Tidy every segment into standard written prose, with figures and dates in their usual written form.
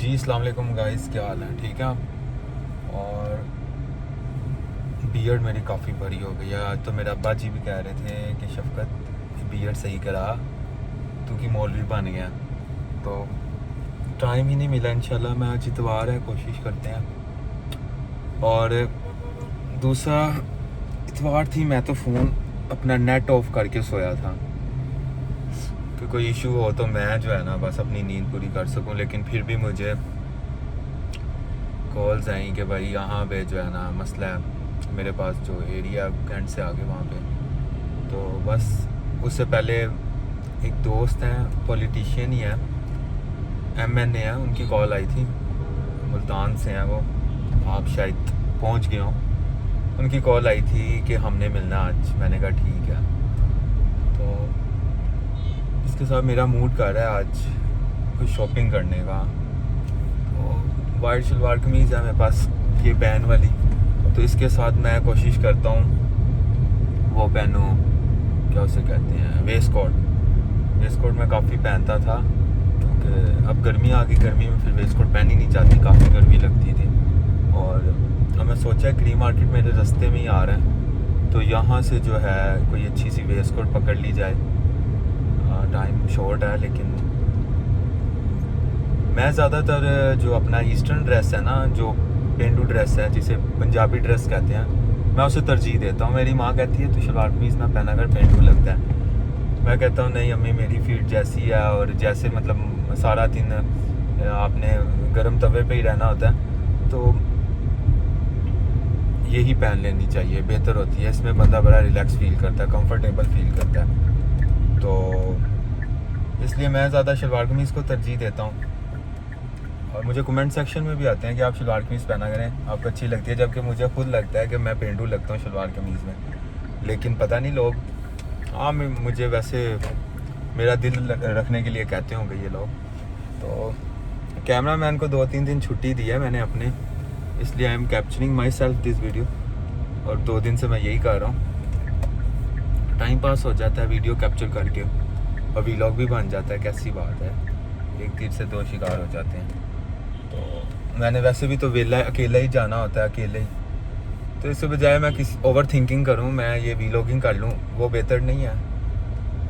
जी अस्सलाम वालेकुम गाइस, क्या हाल है? ठीक है आप? और बियर्ड मेरी काफ़ी बड़ी हो गई है। आज तो मेरे अब्बा जी भी कह रहे थे कि शफकत बियर्ड सही करा, तू की मौलवी बन गया। तो टाइम ही नहीं मिला। इंशाल्लाह मैं आज इतवार है, कोशिश करते हैं। और दूसरा इतवार थी, मैं तो फ़ोन अपना नेट ऑफ करके सोया था कि कोई इशू हो तो मैं जो है ना बस अपनी नींद पूरी कर सकूं। लेकिन फिर भी मुझे कॉल्स आई कि भाई यहाँ पे जो है ना मसला है, मेरे पास जो एरिया कैंट से आगे वहाँ पे। तो बस उससे पहले एक दोस्त हैं, पॉलिटिशियन ही है, MNA है, उनकी कॉल आई थी। मुल्तान से हैं वो, आप शायद पहुँच गए हों। उनकी कॉल आई थी कि हमने मिलना आज। मैंने कहा ठीक है। तो इसके साथ मेरा मूड कर रहा है आज कुछ शॉपिंग करने का। तो वाइट शलवार कमीज़ है मेरे पास, ये बैन वाली। तो इसके साथ मैं कोशिश करता हूँ वो पहनूँ, क्या उसे कहते हैं, वेस्ट कोट मैं काफ़ी पहनता था, क्योंकि अब गर्मी आ गई। गर्मी में फिर वेस्ट कोट पहनी नहीं जाती, काफ़ी गर्मी लगती थी। और अब मैं सोचा क्री मार्केट मेरे रास्ते में ही आ रहा है, तो यहाँ से जो है कोई अच्छी सी वेस्ट कोट पकड़ ली जाए। टाइम शॉर्ट है, लेकिन मैं ज़्यादातर जो अपना ईस्टर्न ड्रेस है ना, जो पेंडू ड्रेस है जिसे पंजाबी ड्रेस कहते हैं, मैं उसे तरजीह देता हूँ। मेरी माँ कहती है तू शलवार कमीज़ ना पहना कर, पेंडू लगता है। मैं कहता हूँ नहीं अम्मी, मेरी फीट जैसी है, और जैसे मतलब सारा दिन आपने गर्म तवे पे ही रहना होता है, तो यही पहन लेनी चाहिए, बेहतर होती है। इसमें बंदा बड़ा रिलैक्स फील करता है, कंफर्टेबल फील करता है। तो इसलिए मैं ज़्यादा शलवार कमीज़ को तरजीह देता हूँ। और मुझे कमेंट सेक्शन में भी आते हैं कि आप शलवार कमीज़ पहना करें, आपको अच्छी लगती है, जबकि मुझे खुद लगता है कि मैं पेंडू लगता हूँ शलवार कमीज़ में। लेकिन पता नहीं लोग, हाँ मुझे वैसे मेरा दिल रखने के लिए कहते होंगे ये लोग। तो कैमरा मैन को 2-3 दिन छुट्टी दी है मैंने अपने, इसलिए I am capturing my self this video. और 2 दिन से मैं यही कर रहा हूँ। टाइम पास हो जाता है वीडियो कैप्चर करके, और व्लॉग भी बन जाता है। कैसी बात है, एक तीर से 2 शिकार हो जाते हैं। तो मैंने वैसे भी तो वेला अकेला ही जाना होता है, अकेले ही। तो इसके बजाय मैं किसी ओवर थिंकिंग करूँ, मैं ये व्लॉगिंग कर लूँ, वो बेहतर नहीं है।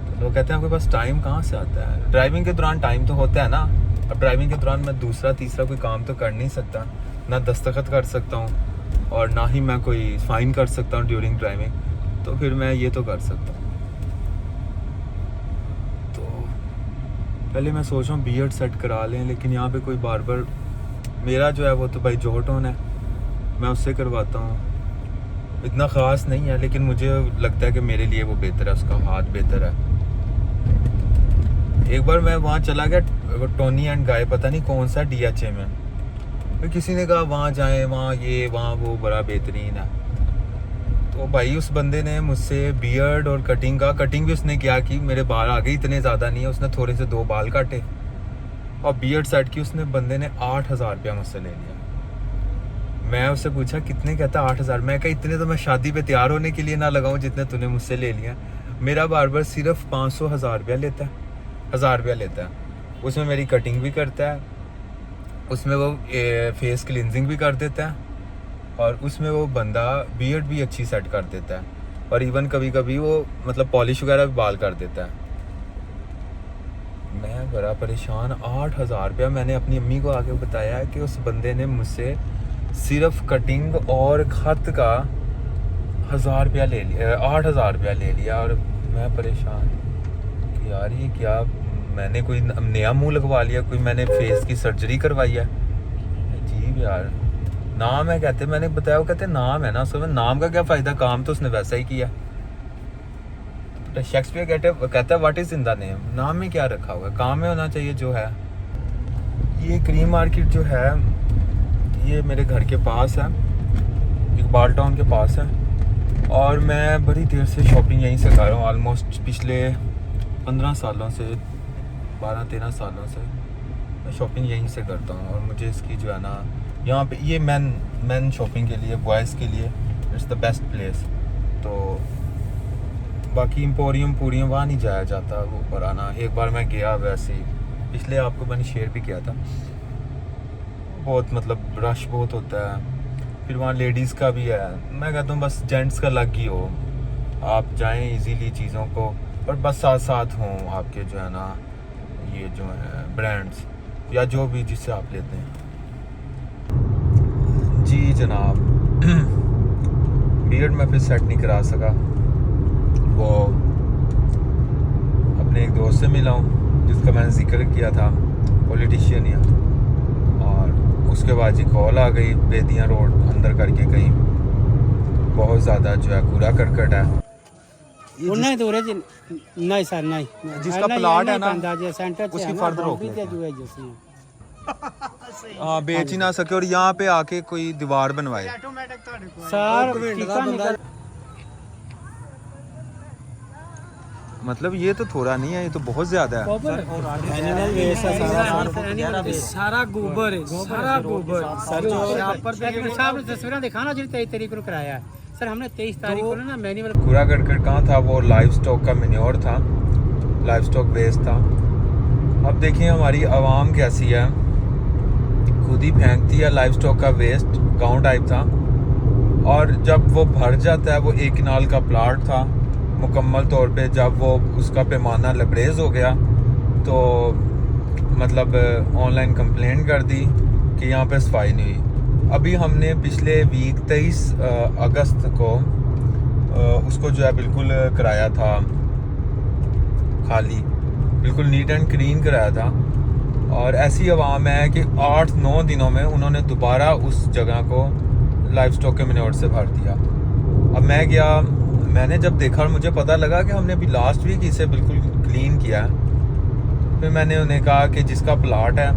तो लोग कहते हैं आपके पास टाइम कहाँ से आता है? ड्राइविंग के दौरान टाइम तो होता है ना। अब ड्राइविंग के दौरान मैं दूसरा तीसरा कोई काम तो कर नहीं सकता, ना दस्तखत कर सकता हूँ, और ना ही मैं कोई फ़ाइन कर सकता हूँ ड्यूरिंग ड्राइविंग। तो फिर मैं ये तो कर सकता हूँ। तो पहले मैं सोच रहा हूँ बियर्ड सेट करा लें, लेकिन यहाँ पे कोई बार्बर मेरा जो है वो तो भाई जॉर्टन है, मैं उससे करवाता हूँ। इतना ख़ास नहीं है, लेकिन मुझे लगता है कि मेरे लिए वो बेहतर है, उसका हाथ बेहतर है। एक बार मैं वहाँ चला गया, टोनी एंड गाय, पता नहीं कौन सा DHA में, तो किसी ने कहा वहाँ जाएं, वहाँ ये वहाँ वो बड़ा बेहतरीन है। तो भाई उस बंदे ने मुझसे बियर्ड और कटिंग भी उसने किया कि मेरे बाल आ गए, इतने ज़्यादा नहीं है, उसने थोड़े से 2 बाल काटे, और बियर्ड सेट की उसने बंदे ने 8,000 रुपया मुझसे ले लिया। मैं उससे पूछा कितने, कहता 8,000। मैं कहा इतने तो मैं शादी पे तैयार होने के लिए ना लगाऊं जितने तूने मुझसे ले लिया। मेरा बार्बर सिर्फ 500-1,000 रुपया लेता है, 1,000 रुपया लेता है। उसमें मेरी कटिंग भी करता है, उसमें वो फेस क्लिनजिंग भी कर देता है, और उसमें वो बंदा बियर्ड भी अच्छी सेट कर देता है, और इवन कभी कभी वो मतलब पॉलिश वगैरह भी बाल कर देता है। मैं बड़ा परेशान। 8,000 रुपया मैंने अपनी अम्मी को आके बताया कि उस बंदे ने मुझसे सिर्फ कटिंग और खत का 1,000 रुपया ले लिया, 8,000 रुपया ले लिया। और मैं परेशान कि यार ये क्या, मैंने कोई नया मुंह लगवा लिया, कोई मैंने फेस की सर्जरी करवाई है? अजीब यार। नाम है कहते, मैंने बताया, वो कहते नाम है ना, उसमें नाम का क्या फ़ायदा, काम तो उसने वैसा ही किया। तो शेक्सपियर कहता है what is in the name, नाम में क्या रखा हुआ है, काम में होना चाहिए जो है। ये क्रीम मार्केट जो है ये मेरे घर के पास है, इकबाल टाउन के पास है, और मैं बड़ी देर से शॉपिंग यहीं से कर रहा हूँ। ऑलमोस्ट पिछले 15 सालों से, 12-13 सालों से मैं शॉपिंग यहीं से करता हूँ। और मुझे इसकी जो है ना, यहाँ पे ये मैन शॉपिंग के लिए, बॉयज़ के लिए इट्स द बेस्ट प्लेस। तो बाकी एम्पोरियम पूरियम वहाँ नहीं जाया जाता, वो पुराना। एक बार मैं गया वैसे ही, पिछले आपको मैंने शेयर भी किया था। बहुत मतलब रश बहुत होता है। फिर वहाँ लेडीज़ का भी है। मैं कहता हूँ बस जेंट्स का अलग ही हो, आप जाएं इजीली चीज़ों को, और बस साथ साथ हों आपके जो है ना ये जो है ब्रांड्स या जो भी जिससे आप लेते हैं। जी जनाब, बियर्ड मैं फिर सेट नहीं करा सका। वो अपने एक दोस्त से मिला हूँ जिसका मैंने जिक्र किया था, पॉलिटिशियन या, और उसके बाद जी कॉल आ गई बेदियाँ रोड अंदर करके कहीं बहुत ज़्यादा जो है कूड़ा करकट है। नहीं दूर है जी, नहीं सर नहीं, जिसका प्लाट है ना उसकी फर्दर रोक हाँ बेच ही ना सके और यहाँ पे आके कोई दीवार बनवाए। सर मतलब ये तो थोड़ा नहीं है, ये तो बहुत ज्यादा है। सारा गोबर है, सारा गोबर सर जो साहब ने तस्वीरें दिखाना जो 23 तारीख को कराया है सर, हमने 23 तारीख को ना मैनुअल कूड़ा करकट कहाँ था, वो लाइव स्टॉक का मेन्योर था, लाइव स्टॉक वेस्ट था। अब देखिए हमारी आवाम कैसी है, खुद ही फेंकती है लाइव स्टॉक का वेस्ट, गांव टाइप था। और जब वो भर जाता है, वो 1 कनाल का प्लाट था मुकम्मल तौर पे, जब वो उसका पैमाना लबरेज हो गया तो मतलब ऑनलाइन कंप्लेंट कर दी कि यहाँ पे सफाई नहीं हुई। अभी हमने पिछले वीक 23 अगस्त को उसको जो है बिल्कुल कराया था खाली, बिल्कुल नीट एंड क्लीन कराया था। और ऐसी आवाम है कि 8-9 दिनों में उन्होंने दोबारा उस जगह को लाइव स्टॉक के मेन्योर से भर दिया। अब मैं गया, मैंने जब देखा मुझे पता लगा कि हमने अभी लास्ट वीक इसे बिल्कुल क्लीन किया है। फिर मैंने उन्हें कहा कि जिसका प्लाट है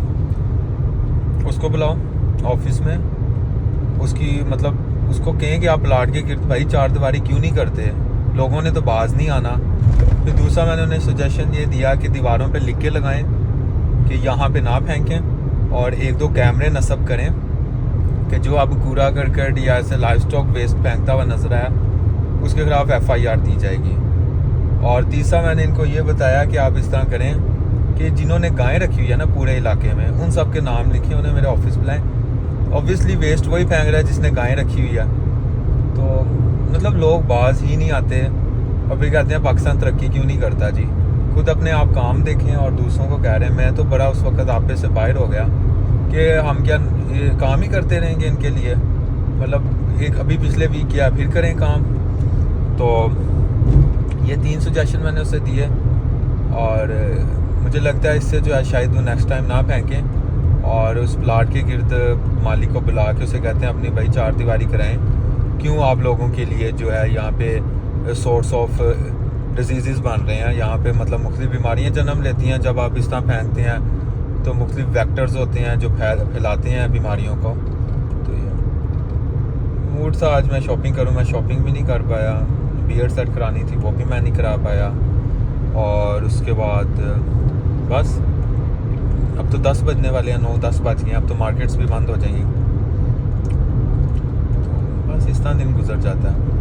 उसको बुलाओ ऑफिस में, उसकी मतलब उसको कहें कि आप प्लाट के गिर्द भाई 4 दीवारी क्यों नहीं करते, लोगों ने तो बाज नहीं आना। फिर दूसरा मैंने उन्हें सजेशन ये दिया कि दीवारों पे लिख के लगाएं कि यहाँ पे ना फेंकें, और 1-2 कैमरे नस्ब करें कि जो अब कूड़ा करकट या ऐसे लाइव स्टॉक वेस्ट फेंकता हुआ नजर आया उसके खिलाफ FIR दी जाएगी। और तीसरा मैंने इनको ये बताया कि आप इस तरह करें कि जिन्होंने गायें रखी हुई है ना पूरे इलाके में, उन सब के नाम लिखें, उन्हें मेरे ऑफिस बुलाएं। ऑब्वियसली वेस्ट वही फेंक रहा है जिसने गायें रखी हुई है। तो मतलब लोग बाज ही नहीं आते और फिर कहते हैं पाकिस्तान तरक्की क्यों नहीं करता। जी खुद अपने आप काम देखें और दूसरों को कह रहे हैं। मैं तो बड़ा उस वक्त आपे से बाहर हो गया कि हम क्या काम ही करते रहेंगे इनके लिए, मतलब एक अभी पिछले वीक किया फिर करें काम। तो ये 3 सजेशन मैंने उसे दिए और मुझे लगता है इससे जो है शायद वो नेक्स्ट टाइम ना फेंकें और उस प्लाट के गिर्द मालिक को बुला के उसे कहते हैं अपनी भाई 4 दीवारी कराएं, क्यों आप लोगों के लिए जो है यहाँ पे सोर्स ऑफ डिजीज़ बन रहे हैं। यहाँ पे मतलब मुख्तलिफ बीमारियाँ जन्म लेती हैं जब आप इस तरह फेंकते हैं, तो मुख्तलिफ वेक्टर्स होते हैं जो फैलाते हैं बीमारियों को। तो ये मूड था आज मैं शॉपिंग करूँ, मैं शॉपिंग भी नहीं कर पाया, बियर्ड सेट करानी थी वो भी मैं नहीं करा पाया। और उसके बाद बस अब तो 10 बजने वाले हैं, 9-10 बज गए, अब तो मार्केट्स भी बंद हो जाएंगी। तो बस इस तरह दिन गुजर जाता है।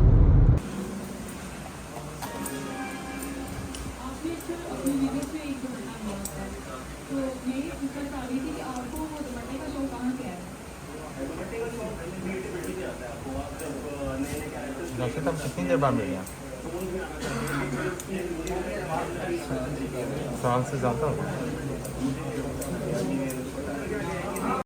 तब कितनी देर बाद मिल गया? 1 साल से ज़्यादा हो गया।